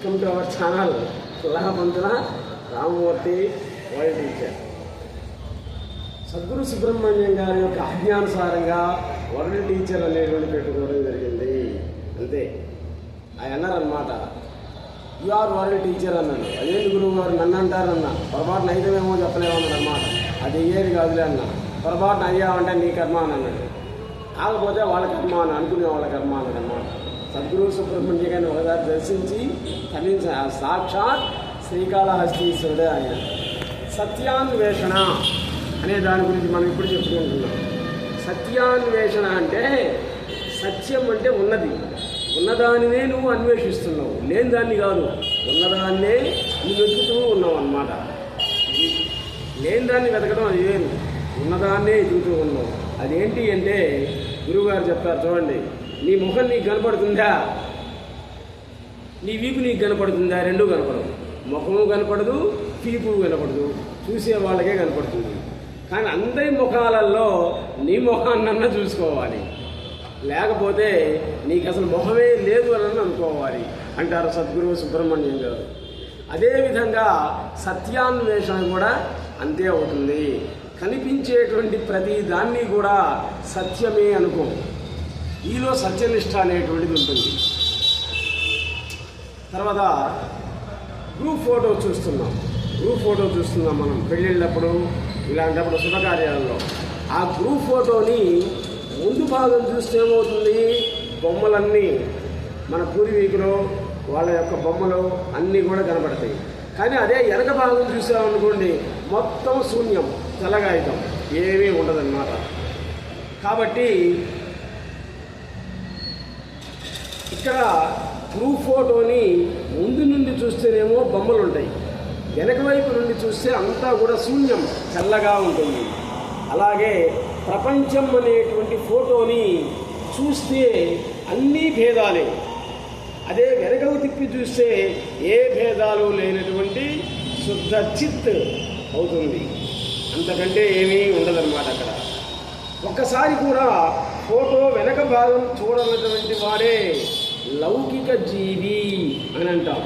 Welcome to our channel Pullapantula Ramamurthy world teacher. Sadguru Subrahmanyam గారి యొక్క ఆజ్ఞానుసారంగా world teacher అనేటువంటి పెట్టుకోవడం జరిగింది. అంతే. ఆయన అన్నారన్నమాట, యు ఆర్ వరల్డ్ టీచర్ అన్నాడు. అదేంటి గురువు గారు నన్ను అంటారన్న, పొరపాటున అయితేమేమో చెప్పలేమన్నాడు అన్నమాట. అది అయ్యేది కాదులే అన్న, పొరపాటున అయ్యామంటే నీ కర్మ అని అన్నాడు. కాకపోతే వాళ్ళ కర్మ అని అనుకునే వాళ్ళ కర్మ అన్నాడు అన్నమాట. సద్గురు సుబ్రహ్మణ్య గారిని ఒకసారి దర్శించి తరించిన సాక్షాత్ శ్రీకాళహస్తీశ్వరుడే ఆయన. సత్యాన్వేషణ అనే దాని గురించి మనం ఇప్పుడు చెప్పుకుంటున్నాం. సత్యాన్వేషణ అంటే సత్యం అంటే ఉన్నది, ఉన్నదానినే నువ్వు అన్వేషిస్తున్నావు, లేని దాన్ని కాదు, ఉన్నదాన్నే నువ్వు వెతుకుతూ ఉన్నావు అన్నమాట. లేని దాన్ని వెతకడం అది వేరు, ఉన్నదాన్నే ఎదుగుతూ ఉన్నావు. అదేంటి అంటే గురువుగారు చెప్తారు చూడండి, నీ ముఖం నీకు కనపడుతుందా, నీ వీపు నీకు కనపడుతుందా? రెండూ కనపడవు. ముఖము కనపడదు, వీపు కనపడదు, చూసే వాళ్ళకే కనపడుతుంది. కానీ అందరి ముఖాలలో నీ ముఖాన్నన్నా చూసుకోవాలి, లేకపోతే నీకు అసలు ముఖమే లేదు అని అనుకోవాలి అంటారు సద్గురు సుబ్రహ్మణ్యం గారు. అదేవిధంగా సత్యాన్వేషణ కూడా అంతే అవుతుంది. కనిపించేటువంటి ప్రతి దాన్ని కూడా సత్యమే అనుకో, ఈలో సత్యనిష్ట అనేటువంటిది ఉంటుంది. తర్వాత గ్రూప్ ఫోటో చూస్తున్నాం మనం పెళ్ళిళ్ళప్పుడు, ఇలాంటప్పుడు శుభకార్యాలలో. ఆ గ్రూప్ ఫోటోని ముందు భాగం చూస్తే ఏమవుతుంది, బొమ్మలన్నీ మన పూర్వీకులు వాళ్ళ యొక్క బొమ్మలు అన్నీ కూడా కనబడతాయి. కానీ అదే వెనక భాగం చూసామనుకోండి, మొత్తం శూన్యం, తెల్లగాయితం, ఏమీ ఉండదన్నమాట. కాబట్టి ఇక్కడ గ్రూప్ ఫోటోని ముందు నుండి చూస్తేనేమో బొమ్మలు ఉంటాయి, వెనక వైపు నుండి చూస్తే అంతా కూడా శూన్యం, చల్లగా ఉంటుంది. అలాగే ప్రపంచం అనేటువంటి ఫోటోని చూస్తే అన్నీ భేదాలే, అదే వెనకకు తిప్పి చూస్తే ఏ భేదాలు లేనటువంటి శుద్ధ చిత్ అవుతుంది. అంతకంటే ఏమీ ఉండదన్నమాట. అక్కడ ఒక్కసారి కూడా ఫోటో వెనక భాగం చూడనటువంటి వాడే లౌకిక జీవి అని అంటాం.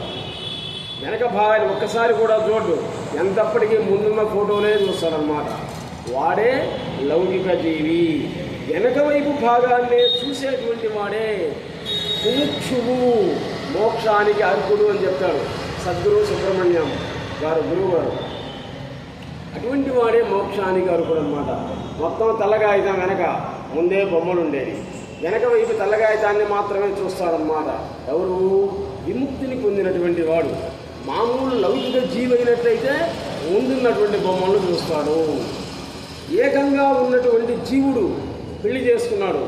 వెనక భాగాన్ని ఒక్కసారి కూడా చూడు, ఎంతప్పటికీ ముందున్న ఫోటోనే చూస్తాడనమాట. వాడే లౌకిక జీవి. వెనక వైపు భాగాన్నే చూసేటువంటి వాడే ముముక్షువు, మోక్షానికి అర్హుడు అని చెప్తాడు సద్గురు సుబ్రహ్మణ్యం గారు, గురువు గారు. అటువంటి వాడే మోక్షానికి అర్హుడు అనమాట. మొత్తం తెల్లగాయితం వెనక, ముందే బొమ్మలు ఉండేది, వెనక వైపు తెల్లగాయితాన్ని మాత్రమే చూస్తాడనమాట. ఎవరు? విముక్తిని పొందినటువంటి వాడు. మామూలు లౌకిక జీవి అయినట్లయితే ముందున్నటువంటి బొమ్మలను చూస్తాడు. ఏకంగా ఉన్నటువంటి జీవుడు పెళ్లి చేసుకున్నాడు,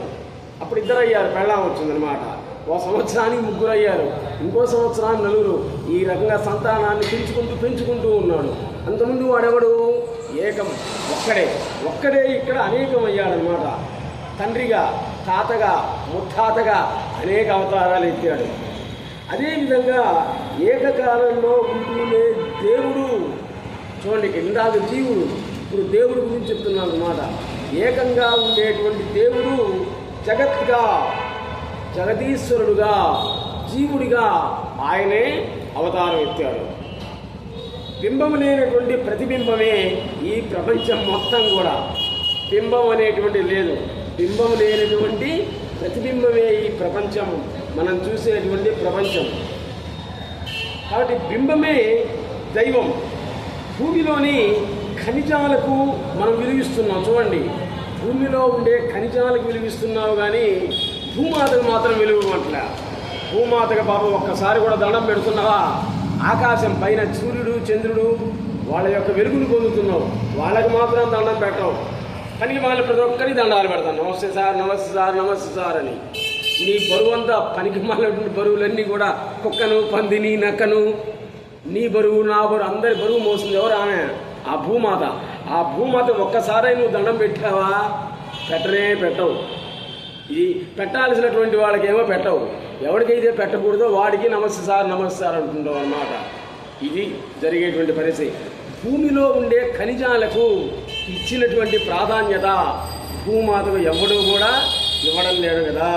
అప్పుడు 2 అయ్యారు, పెళ్ళాం వచ్చిందనమాట. ఓ సంవత్సరానికి 3 అయ్యారు, ఇంకో సంవత్సరానికి 4. ఈ రకంగా సంతానాన్ని పెంచుకుంటూ ఉన్నాడు. అంతకుముందు వాడెవడు? ఏకం, ఒక్కడే ఇక్కడ అనేకం అయ్యాడనమాట. తండ్రిగా, తాతగా, ముత్తాతగా అనేక అవతారాలు ఎత్తాడు. అదేవిధంగా ఏకకాలంలో ఉంటూనే దేవుడు, చూడండి, ఇందాక జీవుడు, ఇప్పుడు దేవుడి గురించి చెప్తున్నాను అన్నమాట. ఏకంగా ఉండేటువంటి దేవుడు జగత్గా, జగదీశ్వరుడుగా, జీవుడిగా ఆయనే అవతారం ఎత్తాడు. బింబం లేనటువంటి ప్రతిబింబమే ఈ ప్రపంచం మొత్తం కూడా. బింబం అనేటువంటి లేదు, బింబం లేనటువంటి ప్రతిబింబమే ఈ ప్రపంచం, మనం చూసేటువంటి ప్రపంచం. కాబట్టి బింబమే దైవం. భూమిలోని ఖనిజాలకు మనం విలువిస్తున్నాం. చూడండి, భూమిలో ఉండే ఖనిజాలకు విలువిస్తున్నావు కానీ భూమాతకు మాత్రం విలువట్లే. భూమాతకు బాబు ఒక్కసారి కూడా దండం పెడుతున్నావా? ఆకాశం పైన సూర్యుడు, చంద్రుడు వాళ్ళ యొక్క వెలుగును పొందుతున్నావు, వాళ్ళకి మాత్రం దండం పెట్టవు. కానీ వాళ్ళు ప్రతి ఒక్కరికి దండాలు పెడతాను, నమస్తే సార్, నమస్తే సార్, నమస్తే సార్ అని. నీ బరువు అంతా పనికి మాలినటువంటి బరువులన్నీ కూడా కుక్కను, పందిని, నక్కను, నీ బరువు, నా బరువు, అందరి బరువు మోస్తుంది ఎవరు? ఆమె, ఆ భూమాత. ఆ భూమాత ఒక్కసారి నువ్వు దండం పెట్టావా? పెట్టవు. ఇది పెట్టాల్సినటువంటి వాళ్ళకేమో పెట్టవు, ఎవరికైతే పెట్టకూడదో వాడికి నమస్తే సార్, నమస్తే సార్ అంటుంటావు అన్నమాట. ఇది జరిగేటువంటి పరిస్థితి. భూమిలో ఉండే ఖనిజాలకు ఇచ్చినటువంటి ప్రాధాన్యత భూమాతకు ఎవడూ కూడా ఇవ్వడం లేదు కదా.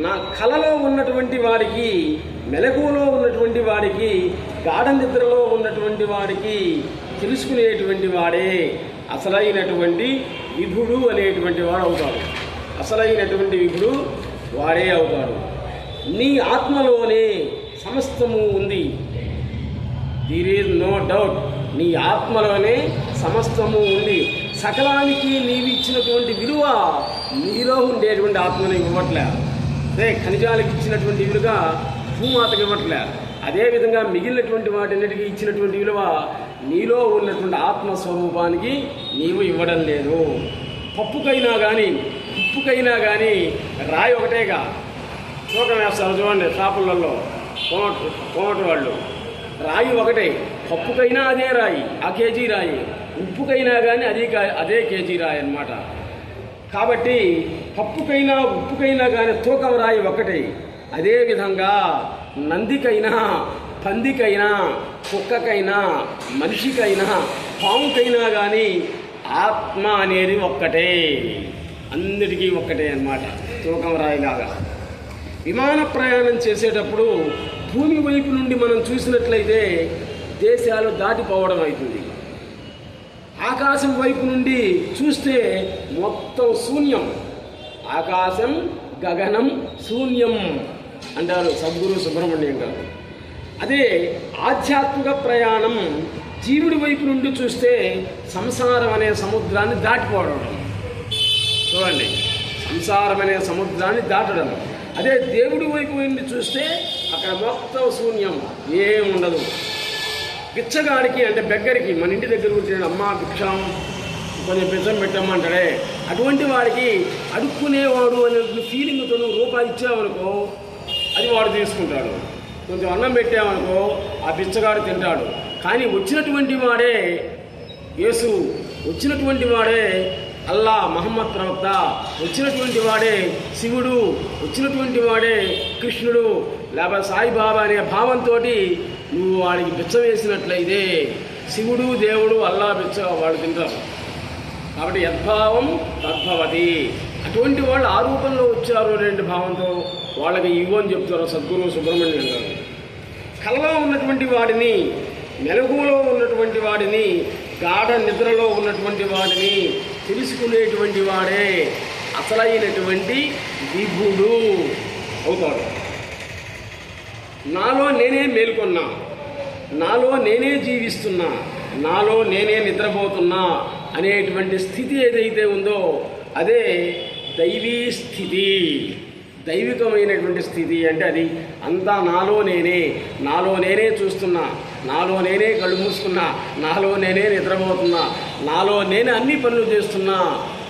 నా కలలో ఉన్నటువంటి వాడికి, మెలకువలో ఉన్నటువంటి వాడికి, గాఢ నిద్రలో ఉన్నటువంటి వాడికి తెలుసుకునేటువంటి వాడే అసలైనటువంటి విభుడు అనేటువంటి వాడు అవుతాడు. అసలైనటువంటి విభుడు వాడే అవుతాడు. నీ ఆత్మలోనే సమస్తము ఉంది. There is no doubt. నీ ఆత్మలోనే సమస్తము ఉంది. సకలానికి నీవు ఇచ్చినటువంటి విలువ నీలో ఉండేటువంటి ఆత్మని ఇవ్వట్లే. అదే ఖనిజాలకు ఇచ్చినటువంటి విలువ భూమాతకి ఇవ్వట్లే. అదేవిధంగా మిగిలినటువంటి వాటిన్నిటికీ ఇచ్చినటువంటి విలువ నీలో ఉన్నటువంటి ఆత్మస్వరూపానికి నీవు ఇవ్వడం లేదు. పప్పుకైనా కానీ ఉప్పుకైనా కానీ రాయి ఒకటేగా తూకం వేస్తారు చూడండి షాపులలో కోమటి వాళ్ళు. రాయి ఒకటే, పప్పుకైనా అదే రాయి, ఆ కేజీ రాయి. ఉప్పుకైనా కానీ అదే కేజీ రాయి అన్నమాట. కాబట్టి పప్పుకైనా ఉప్పుకైనా కానీ తూకం రాయి ఒకటే. అదేవిధంగా నందికైనా, పందికైనా, కుక్కకైనా, మనిషికైనా, పాముకైనా కానీ ఆత్మ అనేది ఒక్కటే, అన్నిటికీ ఒక్కటే అన్నమాట. తూకం రాయిలాగా విమాన ప్రయాణం చేసేటప్పుడు భూమి వైపు నుండి మనం చూసినట్లయితే దేశాలు దాటిపోవడం అవుతుంది. ఆకాశం వైపు నుండి చూస్తే మొత్తం శూన్యం. ఆకాశం గగనం శూన్యం అంటారు సద్గురు సుబ్రహ్మణ్యం గారు. అదే ఆధ్యాత్మిక ప్రయాణం జీవుడి వైపు నుండి చూస్తే సంసారం అనే సముద్రాన్ని దాటిపోవడం. చూడండి, సంసారం అనే సముద్రాన్ని దాటడం. అదే దేవుడి వైపు నుండి చూస్తే అక్కడ మొత్తం శూన్యం, ఏముండదు. బిచ్చగాడికి అంటే బెగ్గరికి మన ఇంటి దగ్గర కూర్చుని అమ్మా భిక్షం కొంచెం బిచ్చం పెట్టమంటాడే, అటువంటి వాడికి అడుక్కునేవాడు అనే ఫీలింగ్తో రూపాయి ఇచ్చావనుకో అది వాడు తీసుకుంటాడు. కొంచెం అన్నం పెట్టామనుకో ఆ బిచ్చగాడు తింటాడు. కానీ వచ్చినటువంటి వాడే యేసు, వచ్చినటువంటి వాడే అల్లా మహమ్మద్ ప్రవక్త, వచ్చినటువంటి వాడే శివుడు, వచ్చినటువంటి వాడే కృష్ణుడు, లేకపోతే సాయిబాబా అనే భావంతో నువ్వు వాడికి బిచ్చ వేసినట్లయితే శివుడు, దేవుడు, అల్లా బిచ్చ వాడు తింటారు. కాబట్టి యద్భావం తద్భవతి. అటువంటి వాళ్ళు ఆ రూపంలో వచ్చారు అనే భావంతో వాళ్ళకి ఇవ్వని చెప్తారు సద్గురు సుబ్రహ్మణ్యం గారు. కలలో ఉన్నటువంటి వాడిని, మెలకువలో ఉన్నటువంటి వాడిని, గాఢ నిద్రలో ఉన్నటువంటి వాడిని తెలుసుకునేటువంటి వాడే అసలైనటువంటి విభుడు అవుతాడు. నాలో నేనే మేల్కొన్నా, నాలో నేనే జీవిస్తున్నా, నాలో నేనే నిద్రపోతున్నా అనేటువంటి స్థితి ఏదైతే ఉందో అదే దైవీ స్థితి. దైవికమైనటువంటి స్థితి అంటే అది అంతా నాలో నేనే చూస్తున్నా, నాలో నేనే కళ్ళు మూసుకున్నా, నాలో నేనే నిద్రపోతున్నా, నాలో నేనే అన్ని పనులు చేస్తున్నా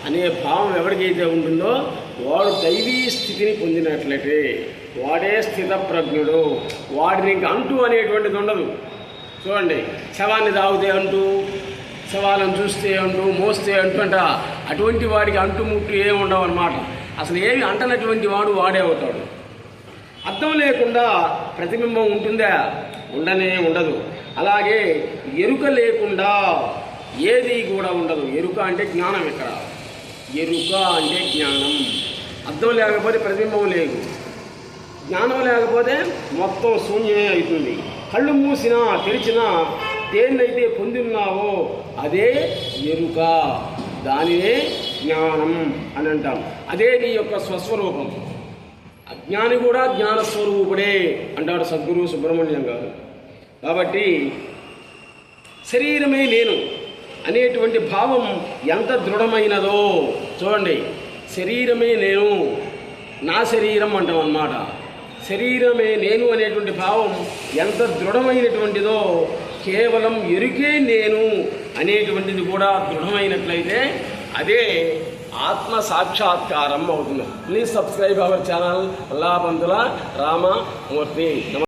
అనే భావం ఎవరికైతే ఉంటుందో వాడు దైవీ స్థితిని పొందినట్లయితే వాడే స్థితప్రజ్ఞుడు. వాడిని ఇంక అంటూ అనేటువంటిది ఉండదు. చూడండి, శవాన్ని తాగితే అంటూ, శవాలను చూస్తే అంటూ, మోస్తే అంటుంట అటువంటి వాడికి అంటుముట్టు ఏమి ఉండవు అన్నమాట. అసలు ఏమి అంటనటువంటి వాడు వాడే అవుతాడు. అర్థం లేకుండా ప్రతిబింబం ఉంటుందా? ఉండనే ఉండదు. అలాగే ఎరుక లేకుండా ఏది కూడా ఉండదు. ఎరుక అంటే జ్ఞానం. ఇక్కడ ఎరుక అంటే జ్ఞానం. అర్థం లేకపోతే ప్రతిబింబం లేదు, జ్ఞానం లేకపోతే మొత్తం శూన్యమే అవుతుంది. కళ్ళు మూసినా తెరిచినా దేన్నైతే పొందిన్నావో అదే ఎరుక, దానినే జ్ఞానం అని అంటాం. అదే నీ యొక్క స్వస్వరూపం. అజ్ఞాని కూడా జ్ఞానస్వరూపుడే అంటాడు సద్గురు సుబ్రహ్మణ్యం గారు. కాబట్టి శరీరమే నేను అనేటువంటి భావం ఎంత దృఢమైనదో చూడండి. శరీరమే నేను, నా శరీరం అంటాం అన్నమాట. శరీరమే నేను అనేటువంటి భావం ఎంత దృఢమైనటువంటిదో కేవలం ఎరుకే నేను అనేటువంటిది కూడా దృఢమైనట్లయితే అదే ఆత్మ సాక్షాత్కారం అవుతుంది. Please subscribe our channel Allah Pantula Ramamurthy.